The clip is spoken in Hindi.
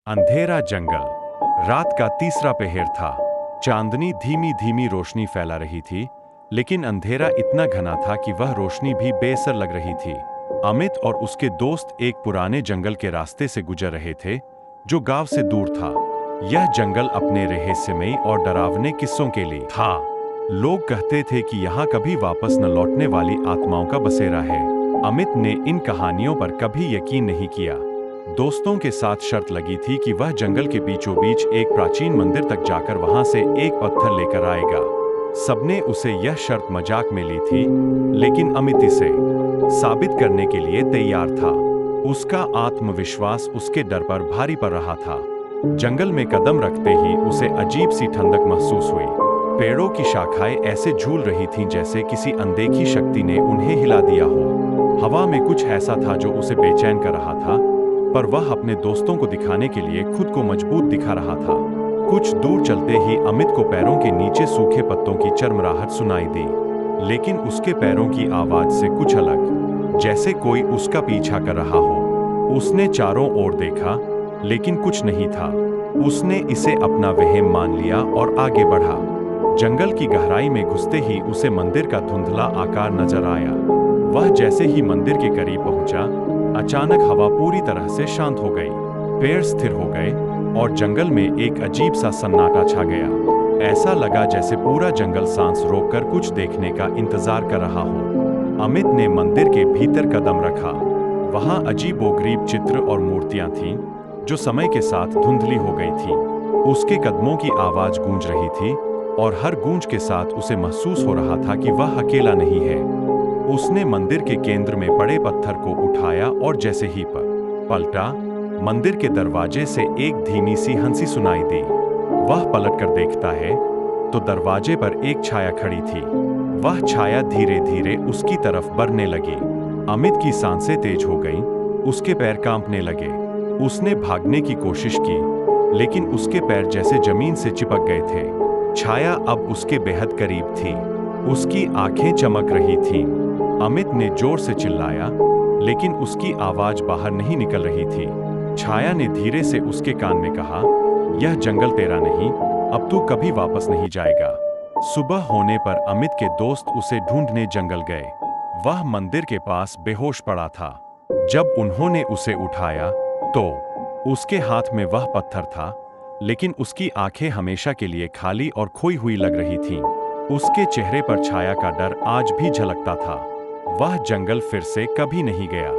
अंधेरा जंगल। रात का तीसरा पहर था। चांदनी धीमी धीमी रोशनी फैला रही थी, लेकिन अंधेरा इतना घना था कि वह रोशनी भी बेअसर लग रही थी। अमित और उसके दोस्त एक पुराने जंगल के रास्ते से गुजर रहे थे, जो गांव से दूर था। यह जंगल अपने रहस्यमयी और डरावने किस्सों के लिए था। लोग कहते थे कि यहाँ कभी वापस न लौटने वाली आत्माओं का बसेरा है। अमित ने इन कहानियों पर कभी यकीन नहीं किया। दोस्तों के साथ शर्त लगी थी कि वह जंगल के बीचों बीच एक प्राचीन मंदिर तक जाकर वहां से एक पत्थर लेकर आएगा। सबने उसे यह शर्त मजाक में ली थी, लेकिन अमित इसे साबित करने के लिए तैयार था। उसका आत्मविश्वास उसके डर पर भारी पड़ रहा था। जंगल में कदम रखते ही उसे अजीब सी ठंडक महसूस हुई। पेड़ों की शाखाएं ऐसे झूल रही थीं जैसे किसी अनदेखी शक्ति ने उन्हें हिला दिया हो। हवा में कुछ ऐसा था जो उसे बेचैन कर रहा था, पर वह अपने दोस्तों को दिखाने के लिए खुद को मजबूत दिखा रहा था। कुछ दूर चलते ही अमित को पैरों के नीचे सूखे पत्तों की चरमराहट सुनाई दी, लेकिन उसके पैरों की आवाज से कुछ अलग, जैसे कोई उसका पीछा कर रहा हो। उसने चारों ओर देखा, लेकिन कुछ नहीं था। उसने इसे अपना वहम मान लिया और आगे बढ़ा। जंगल की गहराई में घुसते ही उसे मंदिर का धुंधला आकार नजर आया। वह जैसे ही मंदिर के करीब पहुंचा, अचानक हवा पूरी तरह से शांत हो गई। पेड़ स्थिर हो गए और जंगल में एक अजीब सा सन्नाटा छा गया। ऐसा लगा जैसे पूरा जंगल सांस रोककर कुछ देखने का इंतजार कर रहा हो। अमित ने मंदिर के भीतर कदम रखा। वहां अजीबोगरीब चित्र और मूर्तियां थीं, जो समय के साथ धुंधली हो गई थीं। उसके कदमों की आवाज गूंज रही थी, और हर गूंज के साथ उसे महसूस हो रहा था कि वह अकेला नहीं है। उसने मंदिर के केंद्र में पड़े पत्थर को उठाया और जैसे ही पलटा, मंदिर के दरवाजे से एक धीमी सी हंसी सुनाई दी। वह पलटकर देखता है तो दरवाजे पर एक छाया खड़ी थी। वह छाया धीरे धीरे उसकी तरफ बढ़ने लगी। अमित की सांसें तेज हो गईं, उसके पैर कांपने लगे। उसने भागने की कोशिश की, लेकिन उसके पैर जैसे जमीन से चिपक गए थे। छाया अब उसके बेहद करीब थी। उसकी आंखें चमक रही थीं। अमित ने जोर से चिल्लाया, लेकिन उसकी आवाज बाहर नहीं निकल रही थी। छाया ने धीरे से उसके कान में कहा, यह जंगल तेरा नहीं, अब तू कभी वापस नहीं जाएगा। सुबह होने पर अमित के दोस्त उसे ढूंढने जंगल गए। वह मंदिर के पास बेहोश पड़ा था। जब उन्होंने उसे उठाया तो उसके हाथ में वह पत्थर था, लेकिन उसकी आंखें हमेशा के लिए खाली और खोई हुई लग रही थीं। उसके चेहरे पर छाया का डर आज भी झलकता था। वह जंगल फिर से कभी नहीं गया।